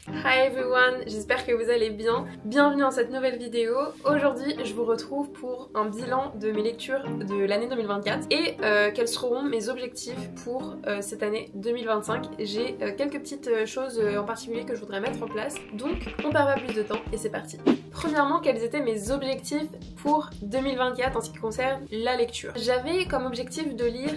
Hi everyone, j'espère que vous allez bien. Bienvenue dans cette nouvelle vidéo. Aujourd'hui, je vous retrouve pour un bilan de mes lectures de l'année 2024 et quels seront mes objectifs pour cette année 2025. J'ai quelques petites choses en particulier que je voudrais mettre en place. Donc, on perd pas plus de temps et c'est parti. Premièrement, quels étaient mes objectifs pour 2024 en ce qui concerne la lecture? J'avais comme objectif de lire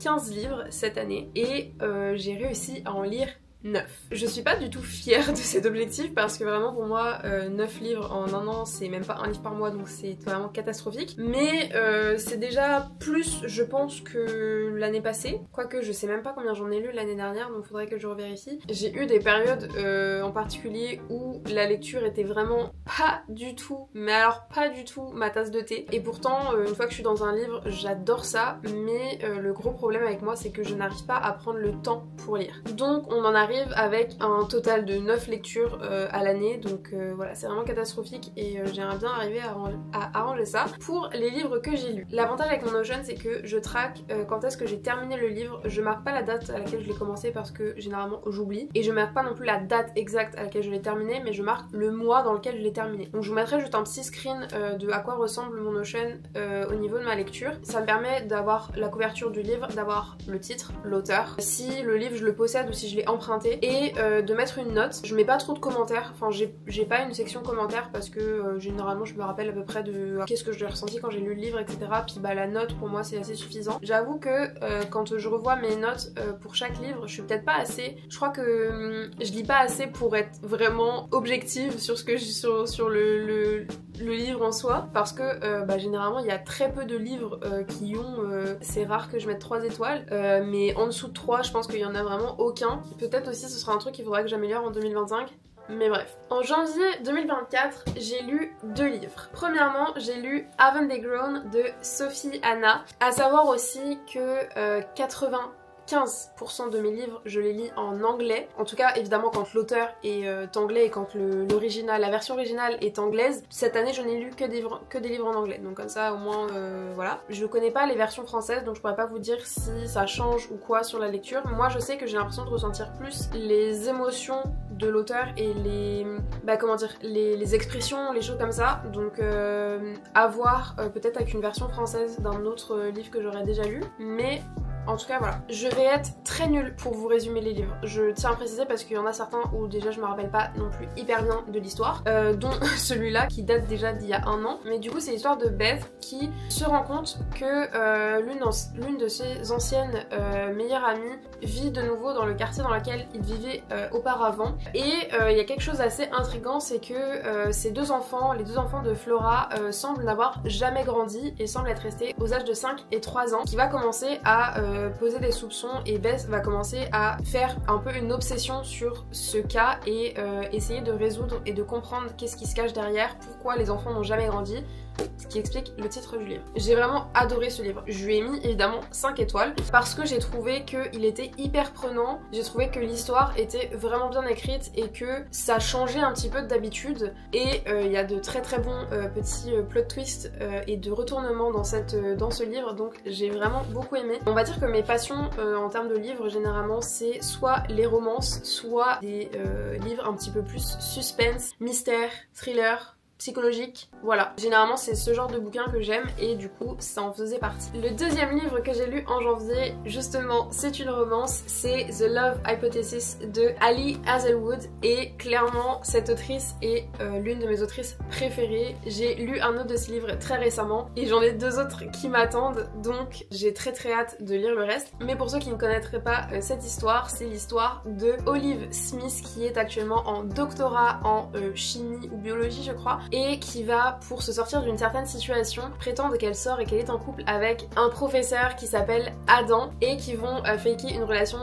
15 livres cette année et j'ai réussi à en lire 9. Je suis pas du tout fière de cet objectif parce que vraiment pour moi 9 livres en un an c'est même pas un livre par mois, donc c'est vraiment catastrophique, mais c'est déjà plus je pense que l'année passée, quoique je sais même pas combien j'en ai lu l'année dernière, donc faudrait que je revérifie. J'ai eu des périodes en particulier où la lecture était vraiment pas du tout, mais alors pas du tout ma tasse de thé, et pourtant une fois que je suis dans un livre j'adore ça, mais le gros problème avec moi c'est que je n'arrive pas à prendre le temps pour lire. Donc on en arrive avec un total de 9 lectures à l'année, donc voilà, c'est vraiment catastrophique et j'aimerais bien arriver à arranger ça pour les livres que j'ai lus. L'avantage avec mon Notion c'est que je traque quand est-ce que j'ai terminé le livre, je marque pas la date à laquelle je l'ai commencé parce que généralement j'oublie, et je marque pas non plus la date exacte à laquelle je l'ai terminé, mais je marque le mois dans lequel je l'ai terminé. Donc je vous mettrai juste un petit screen de à quoi ressemble mon Notion au niveau de ma lecture. Ça me permet d'avoir la couverture du livre, d'avoir le titre, l'auteur, si le livre je le possède ou si je l'ai emprunté, et de mettre une note. Je mets pas trop de commentaires, enfin j'ai pas une section commentaires parce que généralement je me rappelle à peu près de qu'est-ce que j'ai ressenti quand j'ai lu le livre, etc. Puis bah la note pour moi c'est assez suffisant. J'avoue que quand je revois mes notes pour chaque livre, je suis peut-être pas assez, je crois que je lis pas assez pour être vraiment objective sur ce que sur le livre en soi, parce que bah, généralement il y a très peu de livres qui ont, c'est rare que je mette 3 étoiles, mais en dessous de 3 je pense qu'il y en a vraiment aucun. Peut-être aussi ce sera un truc qu'il faudra que j'améliore en 2025. Mais bref. En janvier 2024, j'ai lu 2 livres. Premièrement, j'ai lu Haven't They Grown de Sophie Hannah. À savoir aussi que 95% de mes livres, je les lis en anglais. En tout cas, évidemment, quand l'auteur est anglais et quand la version originale est anglaise. Cette année, je n'ai lu que des livres en anglais. Donc comme ça, au moins, voilà. Je connais pas les versions françaises, donc je pourrais pas vous dire si ça change ou quoi sur la lecture. Moi, je sais que j'ai l'impression de ressentir plus les émotions de l'auteur et les expressions, les choses comme ça. Donc à voir peut-être avec une version française d'un autre livre que j'aurais déjà lu. Mais en tout cas voilà, je vais être très nulle pour vous résumer les livres. Je tiens à préciser parce qu'il y en a certains où déjà je me rappelle pas non plus hyper bien de l'histoire, dont celui-là qui date déjà d'il y a un an. Mais du coup c'est l'histoire de Beth qui se rend compte que l'une de ses anciennes meilleures amies vit de nouveau dans le quartier dans lequel il vivait auparavant. Et il y a quelque chose d'assez intriguant, c'est que ces deux enfants, les deux enfants de Flora, semblent n'avoir jamais grandi et semblent être restés aux âges de 5 et 3 ans, qui va commencer à poser des soupçons, et Beth va commencer à faire un peu une obsession sur ce cas et essayer de résoudre et de comprendre qu'est-ce qui se cache derrière, pourquoi les enfants n'ont jamais grandi, ce qui explique le titre du livre. J'ai vraiment adoré ce livre. Je lui ai mis évidemment 5 étoiles parce que j'ai trouvé qu'il était hyper prenant, j'ai trouvé que l'histoire était vraiment bien écrite et que ça changeait un petit peu d'habitude, et il y a de très très bons petits plot twists et de retournements dans ce livre, donc j'ai vraiment beaucoup aimé. On va dire que mes passions en termes de livres généralement c'est soit les romances, soit des livres un petit peu plus suspense, mystère, thriller, psychologique, voilà. Généralement c'est ce genre de bouquin que j'aime et du coup ça en faisait partie. Le deuxième livre que j'ai lu en janvier, justement c'est une romance, c'est The Love Hypothesis de Ali Hazelwood, et clairement cette autrice est l'une de mes autrices préférées. J'ai lu un autre de ses livres très récemment et j'en ai 2 autres qui m'attendent, donc j'ai très hâte de lire le reste. Mais pour ceux qui ne connaîtraient pas cette histoire, c'est l'histoire de Olive Smith qui est actuellement en doctorat en chimie ou biologie je crois, et qui va, pour se sortir d'une certaine situation, prétendre qu'elle sort et qu'elle est en couple avec un professeur qui s'appelle Adam, et qui vont faker une relation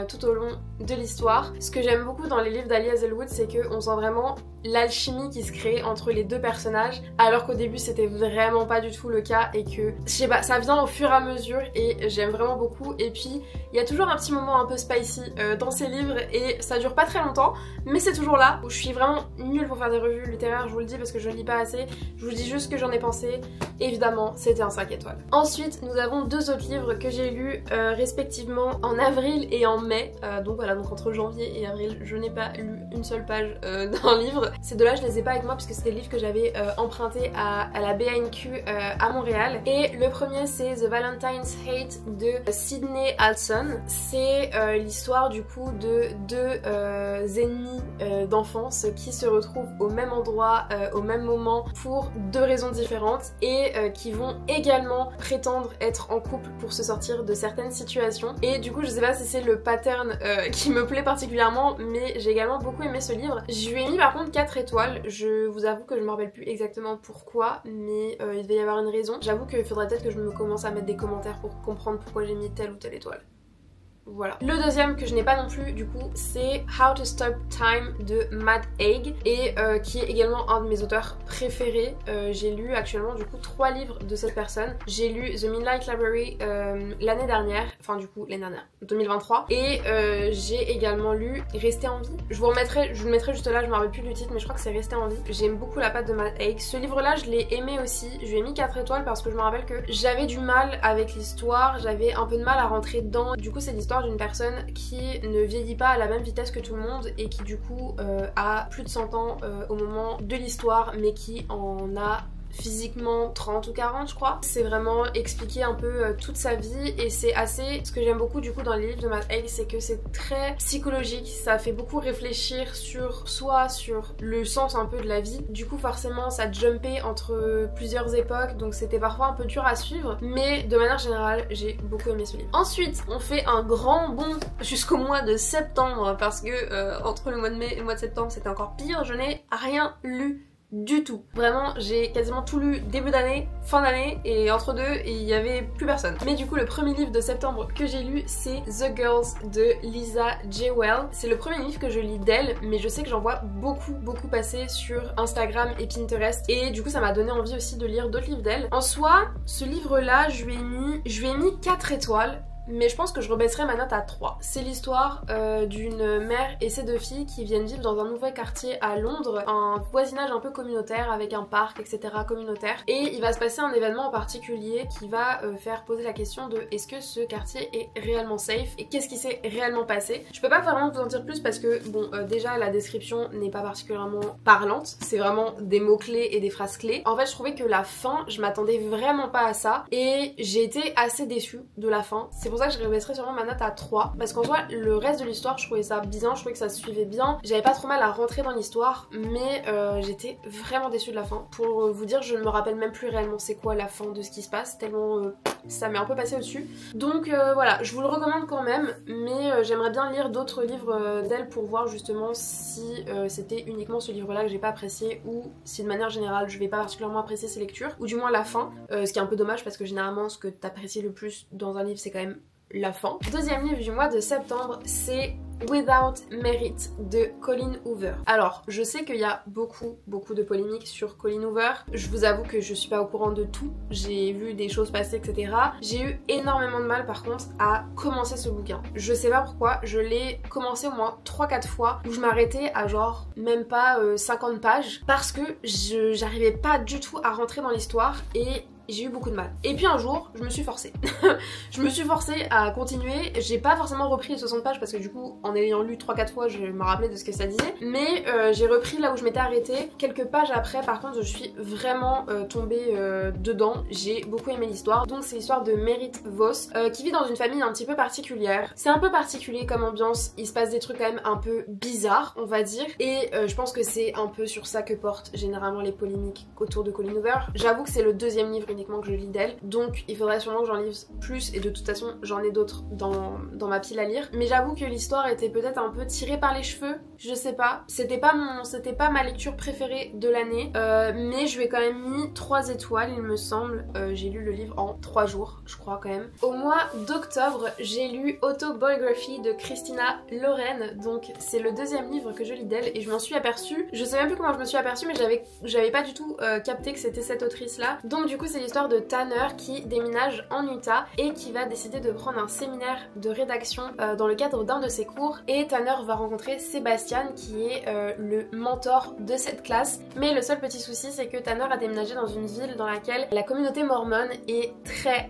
tout au long de l'histoire. Ce que j'aime beaucoup dans les livres d'Ali Hazelwood, c'est qu'on sent vraiment l'alchimie qui se crée entre les deux personnages, alors qu'au début c'était vraiment pas du tout le cas, et que, je sais pas, ça vient au fur et à mesure et j'aime vraiment beaucoup. Et puis il y a toujours un petit moment un peu spicy dans ces livres et ça dure pas très longtemps, mais c'est toujours là. Où je suis vraiment nulle pour faire des revues littéraires, je vous le dis, parce que je lis pas assez, je vous dis juste ce que j'en ai pensé. Évidemment c'était un 5 étoiles. Ensuite nous avons 2 autres livres que j'ai lus respectivement en avril et en mai, donc voilà, donc entre janvier et avril je n'ai pas lu une seule page d'un livre. Ces deux là je les ai pas avec moi puisque c'était le livre que j'avais emprunté à la BNQ à Montréal. Et le premier c'est The Valentine's Hate de Sydney Halson. C'est l'histoire du coup de deux ennemis d'enfance qui se retrouvent au même endroit au même moment pour deux raisons différentes et qui vont également prétendre être en couple pour se sortir de certaines situations. Et du coup je sais pas si c'est le pattern qui me plaît particulièrement, mais j'ai également beaucoup aimé ce livre. Je lui ai mis par contre 4 étoiles. Je vous avoue que je me rappelle plus exactement pourquoi, mais il devait y avoir une raison. J'avoue qu'il faudrait peut-être que je me commence à mettre des commentaires pour comprendre pourquoi j'ai mis telle ou telle étoile. Voilà. Le deuxième que je n'ai pas non plus du coup c'est How to Stop Time de Matt Haig et qui est également un de mes auteurs préférés. J'ai lu actuellement du coup 3 livres de cette personne. J'ai lu The Midnight Library l'année dernière, enfin du coup l'année dernière, 2023, et j'ai également lu Rester en vie. Je vous le mettrai juste là, je me rappelle plus du titre mais je crois que c'est Rester en vie. J'aime beaucoup la patte de Matt Haig. Ce livre là je l'ai aimé aussi, je lui ai mis 4 étoiles parce que je me rappelle que j'avais du mal avec l'histoire, j'avais un peu de mal à rentrer dedans. Du coup c'est l'histoire d'une personne qui ne vieillit pas à la même vitesse que tout le monde et qui du coup a plus de 100 ans au moment de l'histoire mais qui en a physiquement 30 ou 40 je crois. C'est vraiment expliquer un peu toute sa vie et c'est assez... Ce que j'aime beaucoup du coup dans les livres de Matt Haig c'est que c'est très psychologique, ça fait beaucoup réfléchir sur soi, sur le sens un peu de la vie. Du coup forcément ça jumpait entre plusieurs époques donc c'était parfois un peu dur à suivre mais de manière générale j'ai beaucoup aimé ce livre. Ensuite on fait un grand bond jusqu'au mois de septembre parce que entre le mois de mai et le mois de septembre c'était encore pire, je n'ai rien lu du tout. Vraiment, j'ai quasiment tout lu début d'année, fin d'année et entre deux, il y avait plus personne. Mais du coup, le premier livre de septembre que j'ai lu, c'est The Girls de Lisa J. Well. C'est le premier livre que je lis d'elle, mais je sais que j'en vois beaucoup passer sur Instagram et Pinterest et du coup, ça m'a donné envie aussi de lire d'autres livres d'elle. En soi, ce livre-là, je lui ai mis 4 étoiles. Mais je pense que je rebaisserai ma note à 3. C'est l'histoire d'une mère et ses 2 filles qui viennent vivre dans un nouvel quartier à Londres, un voisinage un peu communautaire avec un parc, etc. communautaire. Et il va se passer un événement en particulier qui va faire poser la question de est-ce que ce quartier est réellement safe et qu'est-ce qui s'est réellement passé. Je peux pas vraiment vous en dire plus parce que bon déjà la description n'est pas particulièrement parlante, c'est vraiment des mots clés et des phrases clés. En fait je trouvais que la fin, je m'attendais vraiment pas à ça et j'ai été assez déçue de la fin. C'est pour ça que je rebaisserai sûrement ma note à 3 parce qu'en soi le reste de l'histoire je trouvais ça bien, je trouvais que ça se suivait bien, j'avais pas trop mal à rentrer dans l'histoire mais j'étais vraiment déçue de la fin. Pour vous dire je ne me rappelle même plus réellement c'est quoi la fin de ce qui se passe tellement ça m'est un peu passé au-dessus. Donc voilà, je vous le recommande quand même mais j'aimerais bien lire d'autres livres d'elle pour voir justement si c'était uniquement ce livre là que j'ai pas apprécié ou si de manière générale je vais pas particulièrement apprécier ses lectures ou du moins la fin, ce qui est un peu dommage parce que généralement ce que t'apprécies le plus dans un livre c'est quand même la fin. Deuxième livre du mois de septembre, c'est Without Merit de Colleen Hoover. Alors, je sais qu'il y a beaucoup de polémiques sur Colleen Hoover. Je vous avoue que je suis pas au courant de tout. J'ai vu des choses passer, etc. J'ai eu énormément de mal par contre à commencer ce bouquin. Je sais pas pourquoi, je l'ai commencé au moins 3-4 fois où je m'arrêtais à genre même pas 50 pages parce que j'arrivais pas du tout à rentrer dans l'histoire et j'ai eu beaucoup de mal. Et puis un jour, je me suis forcée. Je me suis forcée à continuer. J'ai pas forcément repris les 60 pages parce que du coup, en ayant lu 3-4 fois, je me rappelais de ce que ça disait. Mais j'ai repris là où je m'étais arrêtée. Quelques pages après, par contre, je suis vraiment tombée dedans. J'ai beaucoup aimé l'histoire. Donc c'est l'histoire de Merit Voss qui vit dans une famille un petit peu particulière. C'est un peu particulier comme ambiance. Il se passe des trucs quand même un peu bizarres, on va dire. Et je pense que c'est un peu sur ça que portent généralement les polémiques autour de Colleen Hoover. J'avoue que c'est le deuxième livre uniquement que je lis d'elle, donc il faudrait sûrement que j'en lise plus et de toute façon j'en ai d'autres dans ma pile à lire. Mais j'avoue que l'histoire était peut-être un peu tirée par les cheveux, je sais pas. C'était pas ma lecture préférée de l'année, mais je lui ai quand même mis 3 étoiles il me semble. J'ai lu le livre en 3 jours, je crois quand même. Au mois d'octobre, j'ai lu Autobiography de Christina Loren, donc c'est le deuxième livre que je lis d'elle et je m'en suis aperçue. Je sais même plus comment je me suis aperçue mais j'avais pas du tout capté que c'était cette autrice là. Donc du coup c'est l'histoire de Tanner qui déménage en Utah et qui va décider de prendre un séminaire de rédaction dans le cadre d'un de ses cours et Tanner va rencontrer Sébastien qui est le mentor de cette classe. Mais le seul petit souci c'est que Tanner a déménagé dans une ville dans laquelle la communauté mormone est très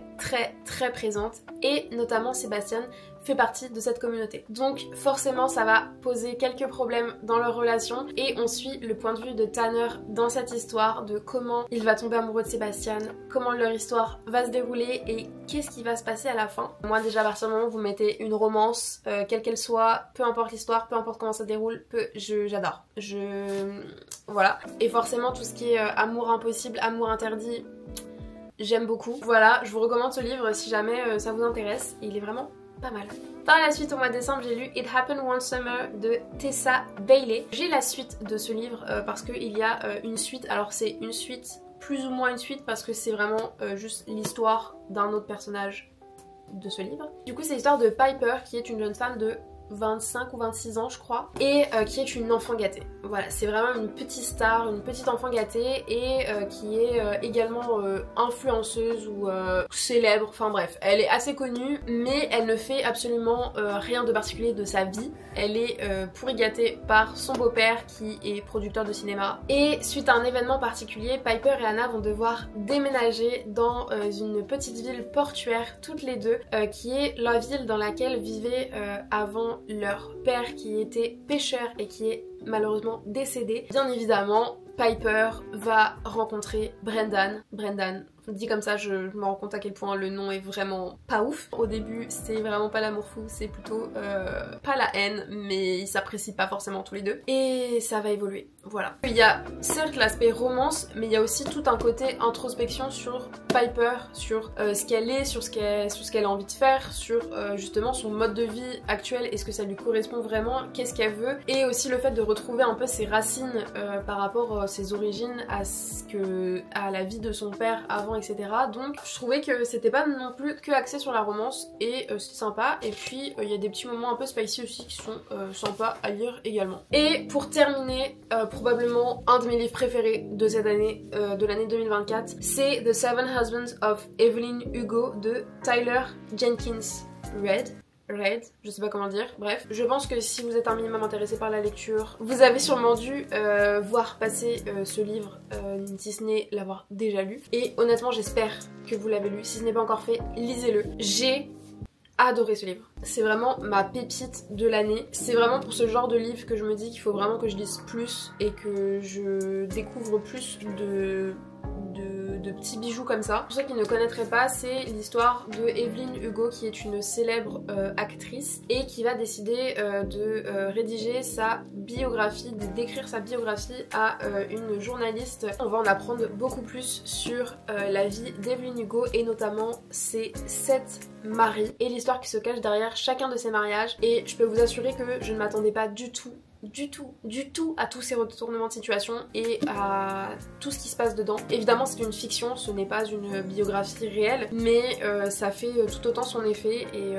présente et notamment Sébastien fait partie de cette communauté. Donc forcément ça va poser quelques problèmes dans leur relation et on suit le point de vue de Tanner dans cette histoire de comment il va tomber amoureux de Sebastian, comment leur histoire va se dérouler et qu'est-ce qui va se passer à la fin. Moi déjà à partir du moment où vous mettez une romance, quelle qu'elle soit, peu importe l'histoire, peu importe comment ça se déroule, j'adore. Voilà. Et forcément tout ce qui est amour impossible, amour interdit, j'aime beaucoup. Voilà, je vous recommande ce livre si jamais ça vous intéresse, il est vraiment pas mal. Par la suite, au mois de décembre, j'ai lu It Happened One Summer de Tessa Bailey. J'ai la suite de ce livre parce qu'il y a une suite. Alors c'est une suite, plus ou moins une suite, parce que c'est vraiment juste l'histoire d'un autre personnage de ce livre. Du coup, c'est l'histoire de Piper, qui est une jeune femme de 25 ou 26 ans je crois, et qui est une enfant gâtée. Voilà, c'est vraiment une petite star, une petite enfant gâtée et qui est également influenceuse ou célèbre, enfin bref, elle est assez connue mais elle ne fait absolument rien de particulier de sa vie. Elle est pourri gâtée par son beau-père qui est producteur de cinéma et suite à un événement particulier, Piper et Anna vont devoir déménager dans une petite ville portuaire toutes les deux qui est la ville dans laquelle vivaient avant leur père qui était pêcheur et qui est malheureusement décédé. Bien évidemment, Piper va rencontrer Brendan. Dit comme ça, je me rends compte à quel point le nom est vraiment pas ouf. Au début, c'est vraiment pas l'amour fou, c'est plutôt pas la haine, mais ils s'apprécient pas forcément tous les deux. Et ça va évoluer, voilà. Il y a certes l'aspect romance, mais il y a aussi tout un côté introspection sur Piper, sur ce qu'elle est, sur ce qu'elle a envie de faire, sur justement son mode de vie actuel, est-ce que ça lui correspond vraiment, qu'est-ce qu'elle veut, et aussi le fait de retrouver un peu ses racines par rapport à ses origines, à la vie de son père avant, etc. Donc je trouvais que c'était pas non plus que axé sur la romance et c'est sympa. Et puis il y a des petits moments un peu spicy aussi qui sont sympas à lire également. Et pour terminer, probablement un de mes livres préférés de cette année, de l'année 2024, c'est The Seven Husbands of Evelyn Hugo de Tyler Jenkins Reid, je sais pas comment dire, bref. Je pense que si vous êtes un minimum intéressé par la lecture, vous avez sûrement dû voir passer ce livre, si ce n'est l'avoir déjà lu. Et honnêtement, j'espère que vous l'avez lu. Si ce n'est pas encore fait, lisez-le. J'ai adoré ce livre. C'est vraiment ma pépite de l'année. C'est vraiment pour ce genre de livre que je me dis qu'il faut vraiment que je lise plus et que je découvre plus de petits bijoux comme ça. Pour ceux qui ne connaîtraient pas, c'est l'histoire de Evelyn Hugo qui est une célèbre actrice et qui va décider de rédiger sa biographie, d'écrire sa biographie à une journaliste. On va en apprendre beaucoup plus sur la vie d'Evelyn Hugo et notamment ses 7 maris et l'histoire qui se cache derrière chacun de ces mariages. Et je peux vous assurer que je ne m'attendais pas du tout à tous ces retournements de situation et à tout ce qui se passe dedans. Évidemment c'est une fiction, ce n'est pas une biographie réelle, mais ça fait tout autant son effet et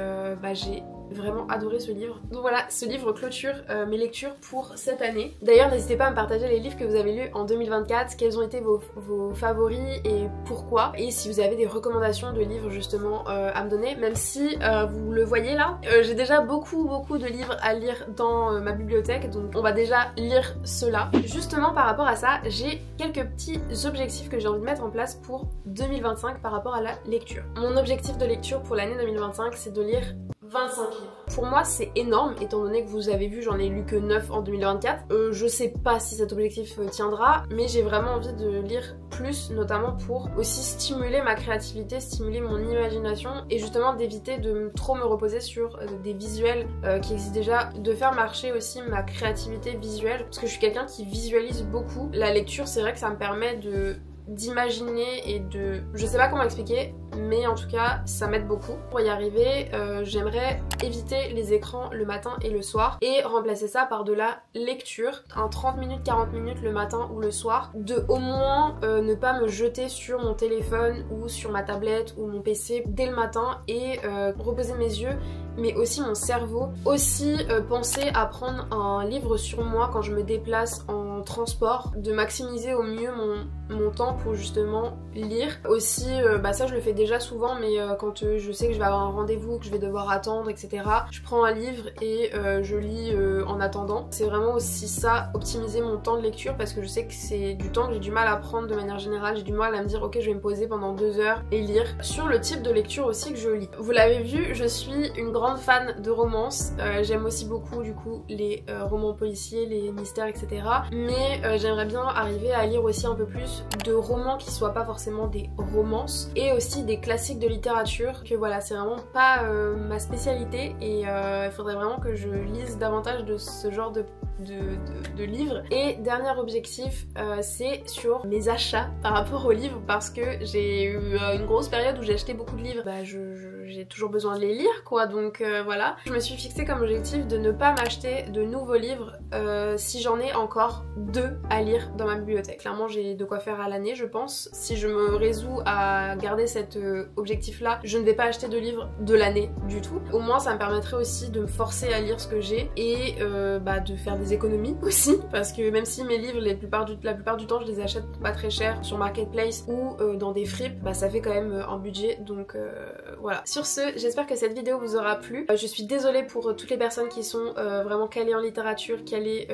j'ai vraiment adoré ce livre. Donc voilà, ce livre clôture mes lectures pour cette année. D'ailleurs n'hésitez pas à me partager les livres que vous avez lus en 2024, quels ont été vos favoris et pourquoi, et si vous avez des recommandations de livres justement à me donner, même si vous le voyez là, j'ai déjà beaucoup de livres à lire dans ma bibliothèque, donc on va déjà lire ceux-là. Justement par rapport à ça, j'ai quelques petits objectifs que j'ai envie de mettre en place pour 2025 par rapport à la lecture. Mon objectif de lecture pour l'année 2025, c'est de lire 25 livres. Pour moi c'est énorme étant donné que vous avez vu j'en ai lu que 9 en 2024. Je sais pas si cet objectif tiendra mais j'ai vraiment envie de lire plus, notamment pour aussi stimuler ma créativité, stimuler mon imagination et justement d'éviter de trop me reposer sur des visuels qui existent déjà, de faire marcher aussi ma créativité visuelle parce que je suis quelqu'un qui visualise beaucoup. La lecture c'est vrai que ça me permet d'imaginer et de... je sais pas comment expliquer mais en tout cas ça m'aide beaucoup. Pour y arriver j'aimerais éviter les écrans le matin et le soir et remplacer ça par de la lecture, un 30 minutes 40 minutes le matin ou le soir, de au moins ne pas me jeter sur mon téléphone ou sur ma tablette ou mon PC dès le matin et reposer mes yeux mais aussi mon cerveau. Aussi penser à prendre un livre sur moi quand je me déplace en transport, de maximiser au mieux mon temps pour justement lire. Aussi ça je le fais déjà souvent mais quand je sais que je vais avoir un rendez-vous, que je vais devoir attendre etc, je prends un livre et je lis en attendant. C'est vraiment aussi ça, optimiser mon temps de lecture parce que je sais que c'est du temps que j'ai du mal à prendre de manière générale, j'ai du mal à me dire ok je vais me poser pendant 2 heures et lire. Sur le type de lecture aussi que je lis. Vous l'avez vu, je suis une grande grande fan de romance, j'aime aussi beaucoup du coup les romans policiers, les mystères, etc. Mais j'aimerais bien arriver à lire aussi un peu plus de romans qui soient pas forcément des romances, et aussi des classiques de littérature, que voilà, c'est vraiment pas ma spécialité, et il faudrait vraiment que je lise davantage de ce genre de livres. Et dernier objectif, c'est sur mes achats par rapport aux livres, parce que j'ai eu une grosse période où j'ai acheté beaucoup de livres. Bah j'ai toujours besoin de les lire quoi, donc voilà. Je me suis fixé comme objectif de ne pas m'acheter de nouveaux livres si j'en ai encore 2 à lire dans ma bibliothèque. Clairement j'ai de quoi faire à l'année je pense. Si je me résous à garder cet objectif là, je ne vais pas acheter de livres de l'année du tout. Au moins ça me permettrait aussi de me forcer à lire ce que j'ai, et de faire des économies aussi, parce que même si mes livres la plupart du temps je les achète pas très cher sur Marketplace ou dans des fripes, bah ça fait quand même un budget, donc voilà. Sur ce, j'espère que cette vidéo vous aura plu. Je suis désolée pour toutes les personnes qui sont vraiment calées en littérature, calées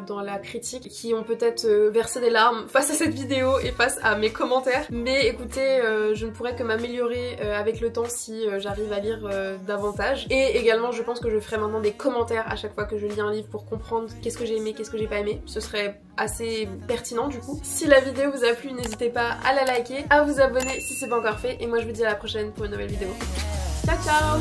dans la critique, qui ont peut-être versé des larmes face à cette vidéo et face à mes commentaires, mais écoutez, je ne pourrais que m'améliorer avec le temps si j'arrive à lire davantage. Et également je pense que je ferai maintenant des commentaires à chaque fois que je lis un livre pour comprendre qu'est-ce que j'ai aimé, qu'est-ce que j'ai pas aimé. Ce serait assez pertinent du coup. Si la vidéo vous a plu, n'hésitez pas à la liker, à vous abonner si c'est pas encore fait, et moi je vous dis à la prochaine pour une nouvelle vidéo. Ciao ciao.